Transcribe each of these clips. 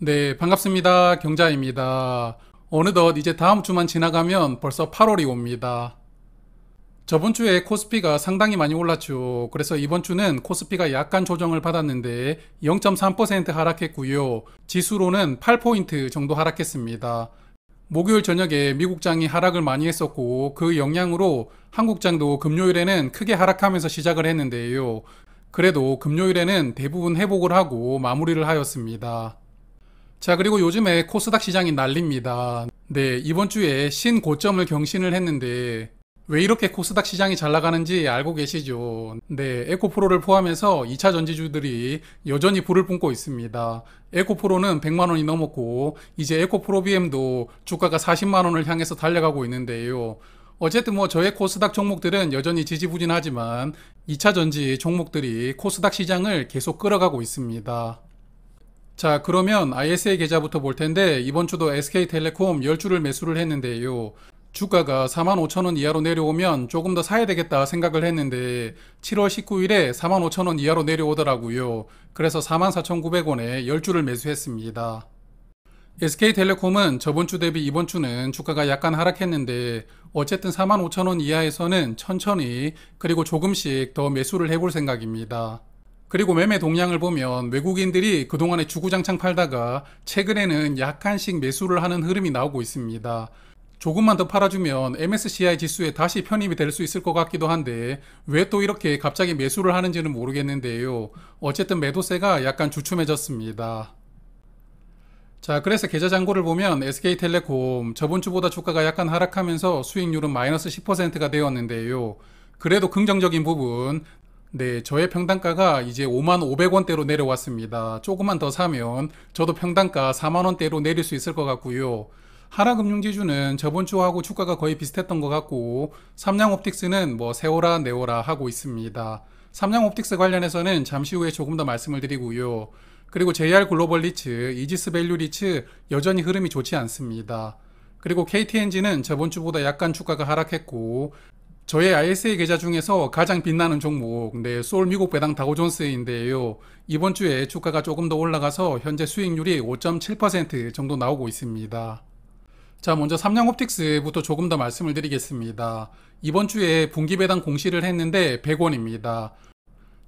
네, 반갑습니다. 경자입니다. 어느덧 이제 다음 주만 지나가면 벌써 8월이 옵니다. 저번 주에 코스피가 상당히 많이 올랐죠. 그래서 이번 주는 코스피가 약간 조정을 받았는데 0.3% 하락했고요. 지수로는 8포인트 정도 하락했습니다. 목요일 저녁에 미국장이 하락을 많이 했었고 그 영향으로 한국장도 금요일에는 크게 하락하면서 시작을 했는데요. 그래도 금요일에는 대부분 회복을 하고 마무리를 하였습니다. 자, 그리고 요즘에 코스닥 시장이 난립니다. 네, 이번 주에 신고점을 경신을 했는데 왜 이렇게 코스닥 시장이 잘 나가는지 알고 계시죠? 네, 에코프로를 포함해서 2차 전지주들이 여전히 불을 뿜고 있습니다. 에코프로는 100만 원이 넘었고 이제 에코프로 BM도 주가가 40만 원을 향해서 달려가고 있는데요. 어쨌든 저의 코스닥 종목들은 여전히 지지부진하지만 2차 전지 종목들이 코스닥 시장을 계속 끌어가고 있습니다. 자, 그러면 ISA 계좌부터 볼 텐데 이번 주도 SK텔레콤 10주를 매수를 했는데요. 주가가 45,000원 이하로 내려오면 조금 더 사야 되겠다 생각을 했는데 7월 19일에 45,000원 이하로 내려오더라고요. 그래서 44,900원에 10주를 매수했습니다. SK텔레콤은 저번 주 대비 이번 주는 주가가 약간 하락했는데 어쨌든 45,000원 이하에서는 천천히 그리고 조금씩 더 매수를 해볼 생각입니다. 그리고 매매 동향을 보면 외국인들이 그동안에 주구장창 팔다가 최근에는 약간씩 매수를 하는 흐름이 나오고 있습니다. 조금만 더 팔아주면 MSCI 지수에 다시 편입이 될 수 있을 것 같기도 한데 왜 또 이렇게 갑자기 매수를 하는지는 모르겠는데요. 어쨌든 매도세가 약간 주춤해졌습니다. 자, 그래서 계좌 잔고를 보면 SK텔레콤 저번 주보다 주가가 약간 하락하면서 수익률은 마이너스 10%가 되었는데요. 그래도 긍정적인 부분, 네, 저의 평단가가 이제 55,500원대로 내려왔습니다. 조금만 더 사면 저도 평단가 4만원대로 내릴 수 있을 것 같고요. 하나금융지주는 저번 주하고 주가가 거의 비슷했던 것 같고 삼양옵틱스는 세오라 네오라 하고 있습니다. 삼양옵틱스 관련해서는 잠시 후에 조금 더 말씀을 드리고요. 그리고 JR글로벌 리츠, 이지스밸류 리츠 여전히 흐름이 좋지 않습니다. 그리고 KTNG는 저번 주보다 약간 주가가 하락했고 저의 ISA 계좌 중에서 가장 빛나는 종목, 네, 소울 미국 배당 다우존스인데요. 이번 주에 주가가 조금 더 올라가서 현재 수익률이 5.7% 정도 나오고 있습니다. 자, 먼저 삼양옵틱스부터 조금 더 말씀을 드리겠습니다. 이번 주에 분기 배당 공시를 했는데 100원입니다.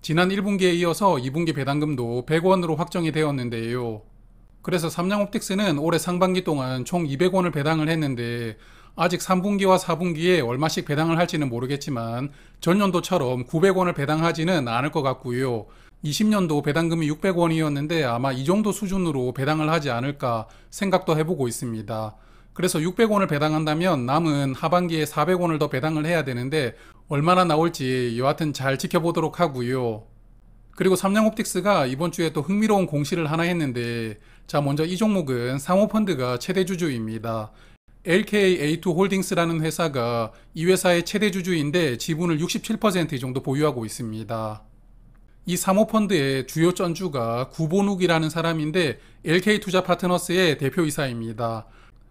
지난 1분기에 이어서 2분기 배당금도 100원으로 확정이 되었는데요. 그래서 삼양옵틱스는 올해 상반기 동안 총 200원을 배당을 했는데 아직 3분기와 4분기에 얼마씩 배당을 할지는 모르겠지만 전년도처럼 900원을 배당하지는 않을 것 같고요. 20년도 배당금이 600원이었는데 아마 이 정도 수준으로 배당을 하지 않을까 생각도 해보고 있습니다. 그래서 600원을 배당한다면 남은 하반기에 400원을 더 배당을 해야 되는데 얼마나 나올지 여하튼 잘 지켜보도록 하고요. 그리고 삼양옵틱스가 이번 주에 또 흥미로운 공시를 하나 했는데 자, 먼저 이 종목은 사모펀드가 최대 주주입니다. LKA2 홀딩스라는 회사가 이 회사의 최대 주주인데 지분을 67% 정도 보유하고 있습니다. 이 사모펀드의 주요 전주가 구본욱이라는 사람인데 LK투자 파트너스의 대표이사입니다.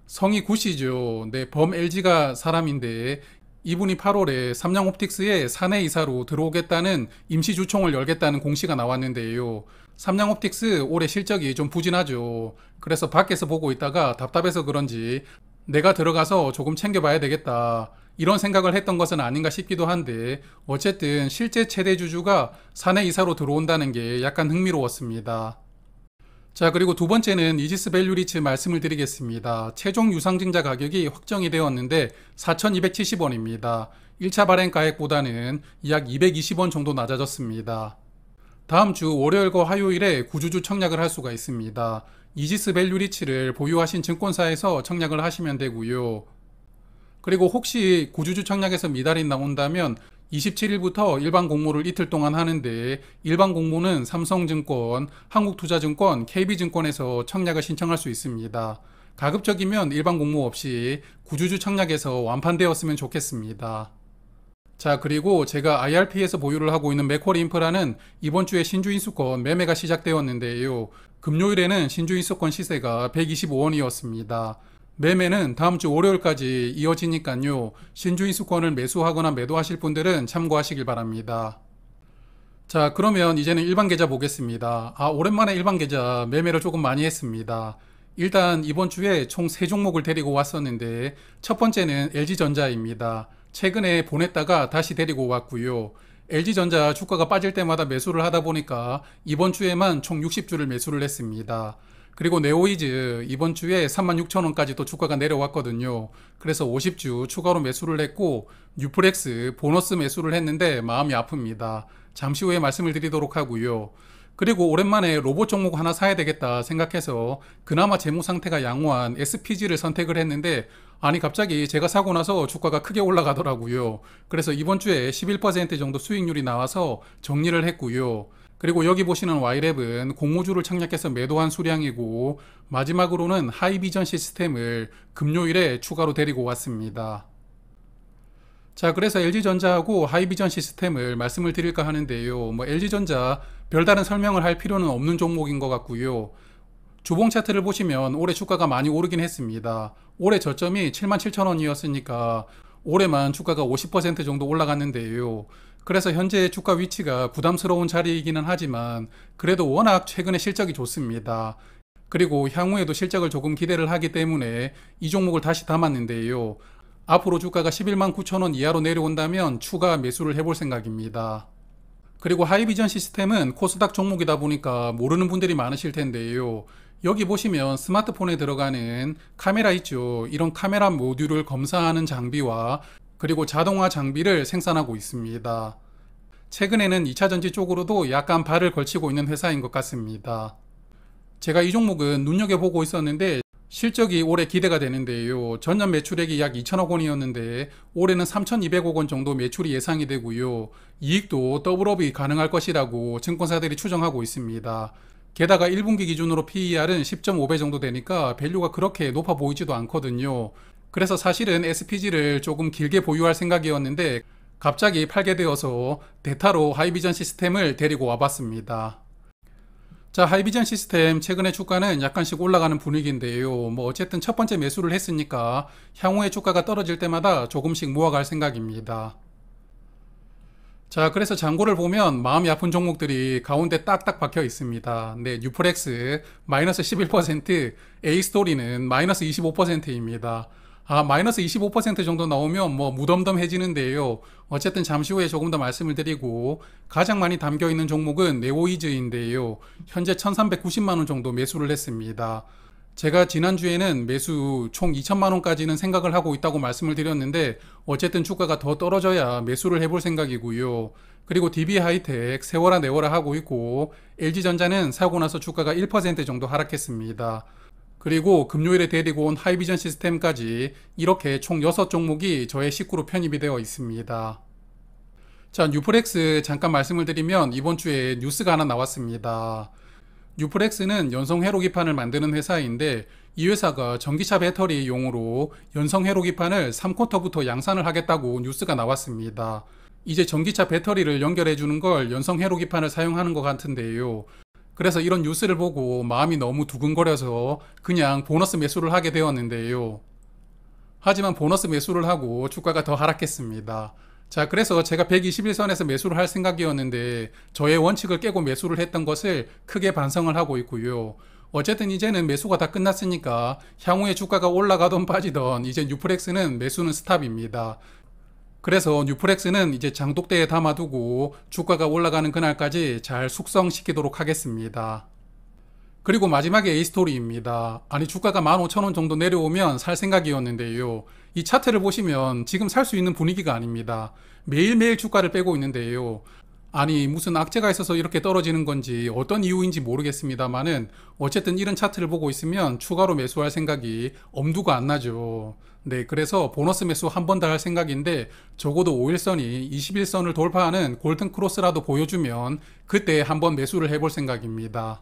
성이 구시죠. 네, 범 LG가 사람인데 이분이 8월에 삼양옵틱스에 사내이사로 들어오겠다는 임시주총을 열겠다는 공시가 나왔는데요. 삼양옵틱스 올해 실적이 좀 부진하죠. 그래서 밖에서 보고 있다가 답답해서 그런지 내가 들어가서 조금 챙겨봐야 되겠다, 이런 생각을 했던 것은 아닌가 싶기도 한데 어쨌든 실제 최대 주주가 사내이사로 들어온다는 게 약간 흥미로웠습니다. 자, 그리고 두 번째는 이지스밸류 리츠 말씀을 드리겠습니다. 최종 유상증자 가격이 확정이 되었는데 4,270원입니다. 1차 발행가액보다는 약 220원 정도 낮아졌습니다. 다음 주 월요일과 화요일에 구주주 청약을 할 수가 있습니다. 이지스밸류 리츠를 보유하신 증권사에서 청약을 하시면 되고요. 그리고 혹시 구주주 청약에서 미달이 나온다면 27일부터 일반 공모를 이틀 동안 하는데 일반 공모는 삼성증권, 한국투자증권, KB증권에서 청약을 신청할 수 있습니다. 가급적이면 일반 공모 없이 구주주 청약에서 완판되었으면 좋겠습니다. 자, 그리고 제가 IRP에서 보유를 하고 있는 맥쿼리 인프라는 이번 주에 신주인수권 매매가 시작되었는데요. 금요일에는 신주인수권 시세가 125원이었습니다. 매매는 다음 주 월요일까지 이어지니까요. 신주인수권을 매수하거나 매도하실 분들은 참고하시길 바랍니다. 자, 그러면 이제는 일반 계좌 보겠습니다. 오랜만에 일반 계좌 매매를 조금 많이 했습니다. 일단 이번 주에 총 3종목을 데리고 왔었는데 첫 번째는 LG전자입니다. 최근에 보냈다가 다시 데리고 왔고요. LG전자 주가가 빠질 때마다 매수를 하다 보니까 이번 주에만 총 60주를 매수를 했습니다. 그리고 네오이즈 이번 주에 36,000원까지 또 주가가 내려왔거든요. 그래서 50주 추가로 매수를 했고 뉴프렉스 보너스 매수를 했는데 마음이 아픕니다. 잠시 후에 말씀을 드리도록 하고요. 그리고 오랜만에 로봇 종목 하나 사야 되겠다 생각해서 그나마 재무 상태가 양호한 SPG를 선택을 했는데 아니 갑자기 제가 사고 나서 주가가 크게 올라가더라고요. 그래서 이번 주에 11% 정도 수익률이 나와서 정리를 했고요. 그리고 여기 보시는 Y랩은 공모주를 청약해서 매도한 수량이고 마지막으로는 하이비전 시스템을 금요일에 추가로 데리고 왔습니다. 자, 그래서 LG전자하고 하이비전 시스템을 말씀을 드릴까 하는데요. LG전자 별다른 설명을 할 필요는 없는 종목인 것 같고요. 주봉 차트를 보시면 올해 주가가 많이 오르긴 했습니다. 올해 저점이 77,000원이었으니까 올해만 주가가 50% 정도 올라갔는데요. 그래서 현재 주가 위치가 부담스러운 자리이기는 하지만 그래도 워낙 최근에 실적이 좋습니다. 그리고 향후에도 실적을 조금 기대를 하기 때문에 이 종목을 다시 담았는데요. 앞으로 주가가 11만 9천원 이하로 내려온다면 추가 매수를 해볼 생각입니다. 그리고 하이비전 시스템은 코스닥 종목이다 보니까 모르는 분들이 많으실 텐데요. 여기 보시면 스마트폰에 들어가는 카메라 있죠. 이런 카메라 모듈을 검사하는 장비와 그리고 자동화 장비를 생산하고 있습니다. 최근에는 2차전지 쪽으로도 약간 발을 걸치고 있는 회사인 것 같습니다. 제가 이 종목은 눈여겨보고 있었는데 실적이 올해 기대가 되는데요. 전년 매출액이 약 2천억 원이었는데 올해는 3,200억 원 정도 매출이 예상이 되고요. 이익도 더블업이 가능할 것이라고 증권사들이 추정하고 있습니다. 게다가 1분기 기준으로 PER은 10.5배 정도 되니까 밸류가 그렇게 높아 보이지도 않거든요. 그래서 사실은 SPG를 조금 길게 보유할 생각이었는데 갑자기 팔게 되어서 대타로 하이비전 시스템을 데리고 와봤습니다. 자, 하이비전 시스템 최근에 주가는 약간씩 올라가는 분위기인데요. 어쨌든 첫 번째 매수를 했으니까 향후에 주가가 떨어질 때마다 조금씩 모아갈 생각입니다. 자, 그래서 잔고를 보면 마음이 아픈 종목들이 가운데 딱딱 박혀 있습니다. 네, 뉴프렉스 마이너스 11%, A스토리는 마이너스 25%입니다. 마이너스 25% 정도 나오면 무덤덤해지는데요. 어쨌든 잠시 후에 조금 더 말씀을 드리고 가장 많이 담겨 있는 종목은 네오이즈인데요. 현재 1390만원 정도 매수를 했습니다. 제가 지난주에는 매수 총 2천만원까지는 생각을 하고 있다고 말씀을 드렸는데 어쨌든 주가가 더 떨어져야 매수를 해볼 생각이고요. 그리고 DB하이텍, 세워라 내워라 하고 있고 LG전자는 사고 나서 주가가 1% 정도 하락했습니다. 그리고 금요일에 데리고 온 하이비전 시스템까지 이렇게 총 6종목이 저의 식구로 편입이 되어 있습니다. 자, 뉴프렉스 잠깐 말씀을 드리면 이번 주에 뉴스가 하나 나왔습니다. 뉴프렉스는 연성 회로기판을 만드는 회사인데 이 회사가 전기차 배터리용으로 연성 회로기판을 3쿼터부터 양산을 하겠다고 뉴스가 나왔습니다. 이제 전기차 배터리를 연결해 주는 걸 연성 회로기판을 사용하는 것 같은데요. 그래서 이런 뉴스를 보고 마음이 너무 두근거려서 그냥 보너스 매수를 하게 되었는데요. 하지만 보너스 매수를 하고 주가가 더 하락했습니다. 자, 그래서 제가 121선에서 매수를 할 생각이었는데 저의 원칙을 깨고 매수를 했던 것을 크게 반성을 하고 있고요. 어쨌든 이제는 매수가 다 끝났으니까 향후에 주가가 올라가던 빠지던 이제 뉴프렉스는 매수는 스탑입니다. 그래서 뉴프렉스는 이제 장독대에 담아두고 주가가 올라가는 그날까지 잘 숙성시키도록 하겠습니다. 그리고 마지막에 A스토리입니다. 아니 주가가 15,000원 정도 내려오면 살 생각이었는데요. 이 차트를 보시면 지금 살 수 있는 분위기가 아닙니다. 매일매일 주가를 빼고 있는데요. 아니 무슨 악재가 있어서 이렇게 떨어지는 건지 어떤 이유인지 모르겠습니다만은 어쨌든 이런 차트를 보고 있으면 추가로 매수할 생각이 엄두가 안 나죠. 네, 그래서 보너스 매수 한 번 더 할 생각인데 적어도 5일선이 21선을 돌파하는 골든 크로스라도 보여주면 그때 한번 매수를 해볼 생각입니다.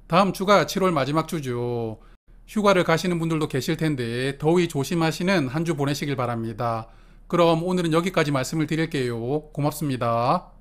다음 주가 7월 마지막 주죠. 휴가를 가시는 분들도 계실 텐데 더위 조심하시는 한 주 보내시길 바랍니다. 그럼 오늘은 여기까지 말씀을 드릴게요. 고맙습니다.